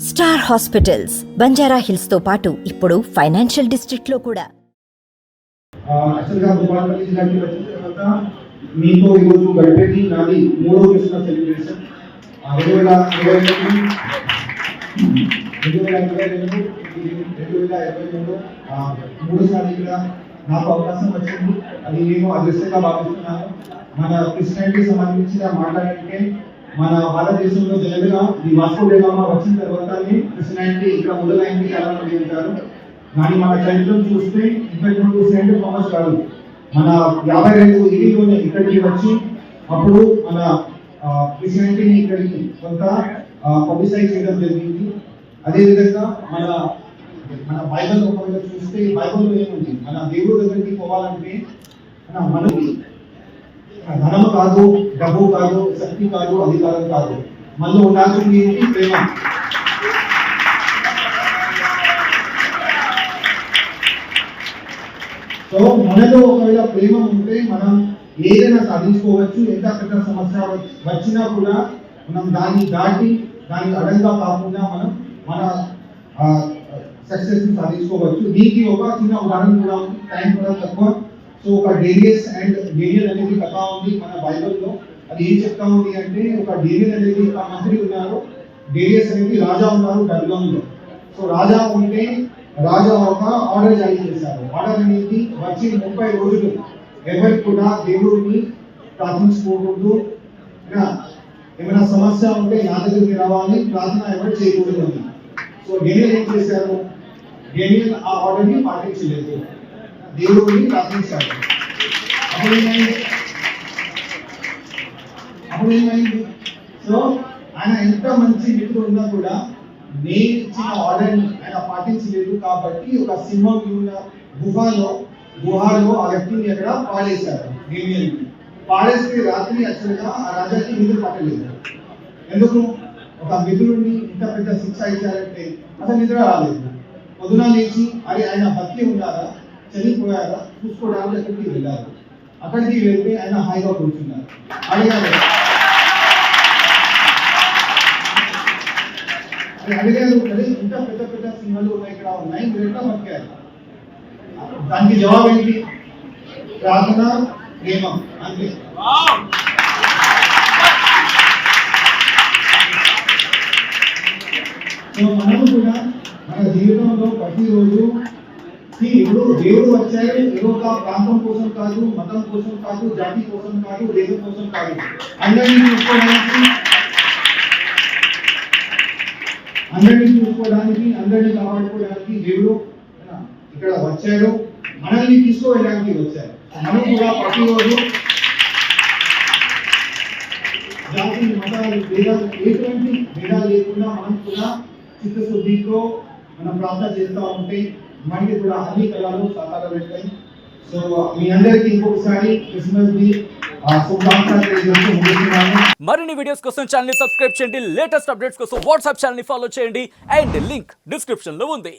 Star hospitals Banjara hills తో పాటు ఇప్పుడు ఫైనాన్షియల్ డిస్ట్రిక్ట్ లో కూడా యాక్చువల్గా భూపాలపల్లి జిల్లాకి వచ్చిన తర్వాత మీతో ఈరోజు గడిపేది నాది మూడో క్రిస్మస్ సెలబ్రేషన్ 2022 మూడోసారి ఇక్కడ నాకు అవకాశం వచ్చింది. అది నేను అదృష్టంగా భావిస్తున్నాను. మన క్రిస్టియానిటీ సంబంధించిన మాట్లాడంటే మన భారతదేశంలో జనరల్గా ఈ వాస్కో డి గామా వచ్చిన తర్వాతనే క్రిస్టియానిటీ ఇక్కడ మొదలైంది చాలా మంది అంటారు. కానీ మన చరిత్రను చూస్తే ఇంతకుముందు సెయింట్ థామస్ గారు మన 52 ఏడీలోనే ఇక్కడికి వచ్చి అప్పుడు మన క్రిస్టియానిటీని ఇక్కడికి కొంత పబ్లిసైజ్ చేయడం జరిగింది. అదేవిధంగా మన బైబిల్ ఒకవేళ చూస్తే బైబిల్లో ఏముంది, మన దేవుడి దగ్గరికి పోవాలంటే మనకి ధనము కాదు, డబ్బు కాదు, శక్తి కాదు, అధికారం కాదు, మనలో ఉండాల్సింది ఏంటి? ప్రేమ. సో మనలో ఒకవేళ ప్రేమ ఉంటే మనం ఏదైనా సాధించుకోవచ్చు. ఎంత పెద్ద సమస్య వచ్చినా కూడా మనం దాన్ని దాటి దానికి అడంగా కాకుండా మనం మన సక్సెస్ ని సాధించుకోవచ్చు. దీనికి ఒక చిన్న ఉదాహరణ కూడా ఉంది, టైం కూడా తక్కువ. సో ఒక డేరియస్ అండ్ డేనియల్ అనేది కథ ఉంది మన బైబిల్లో. అది ఏం చెప్తా ఉంది అంటే, ఒక డేనియల్ అనేది ఒక మంత్రి ఉన్నారు, డేరియస్ అనేది రాజా ఉన్నారు బబులోనులో. సో రాజా ఉంటే రాజా ఒక ఆర్డర్ జారీ చేశారు. ఆర్డర్ అనేది వచ్చి 30 రోజులు ఎవరికి కూడా దేవుడిని ప్రార్థించుకోకూడదు, ఏమైనా సమస్య ఉంటే నా దగ్గరికి రావాలి, ప్రార్థన ఎవరు చేయకూడదు అని. సో డేనియల్ ఏం చేశారు? డేనియల్ ఆ ఆర్డర్ని పాటించలేదు, దేవుడిని ప్రార్థించాడు. అప్పుడు ఏమైంది? సో ఆయన ఎంత మంచి మిత్రుడు ఉన్నా కూడా నేను ఇచ్చిన ఆర్డర్ని ఆయన పాటించలేదు కాబట్టి ఒక సింహం ఉన్న గుహలో ఆ వ్యక్తిని అక్కడ పాడేశారు. డేనియల్ని పాడేస్తే రాత్రి యాక్చువల్గా ఆ రాజాకి నిద్ర పట్టలేదు. ఎందుకు? ఒక మిత్రుడిని ఇంత పెద్ద శిక్ష ఇచ్చారంటే అసలు నిద్ర రాలేదు. పొద్దున లేచి అది ఆయన బతికి ఉన్నారా చనిపోయారా చూసుకోవడానికి అక్కడికి వెళ్ళారు. అక్కడికి వెళ్తే ఆయన హాయిగా కూర్చున్నారు. అడిగారు కదా, ఇంత పెద్ద పెద్ద సింహాలు ఉన్నాయి, ఇక్కడ ఉన్నాయి, మీరు ఎట్లా బతికారు? దానికి జవాబు ఏంటి? ప్రార్థన, ప్రేమ, అంతే. సో మనము కూడా మన జీవితంలో ప్రతిరోజు ఇప్పుడు దేవుడు వచ్చాడు ఏదో ఒక ప్రాంతం కోసం కాదు, మతం కోసం కాదు, జాతి కోసం కాదు, దేశం కోసం కాదు, అందరినీ చూసుకోవడానికి అందరినీ కాపాడుకోవడానికి దేవుడు ఇక్కడ వచ్చాడు. మనల్ని తీసుకోవడానికి వచ్చారు. మనం కూడా ప్రతిరోజు జాతి మతాలు భేదాలు ఎటువంటి భేదాలు లేకుండా మనం కూడా చిత్తశుద్ధితో మనం ప్రార్థన చేస్తూ ఉంటే మనకి కూడా అన్ని కళలు సాకారమవుతాయి. సో మీ అందరికీ ఇంకొకసారి క్రిస్మస్ ది శుభాకాంక్షలు తెలియజేస్తున్నాను. మరిన్ని వీడియోస్ కోసం ఛానల్ ని సబ్స్క్రైబ్ చేయండి, లేటెస్ట్ అప్డేట్స్ కోసం వాట్సాప్ ఛానల్ ని ఫాలో చేయండి అండ్ లింక్ డిస్క్రిప్షన్ లో ఉంది.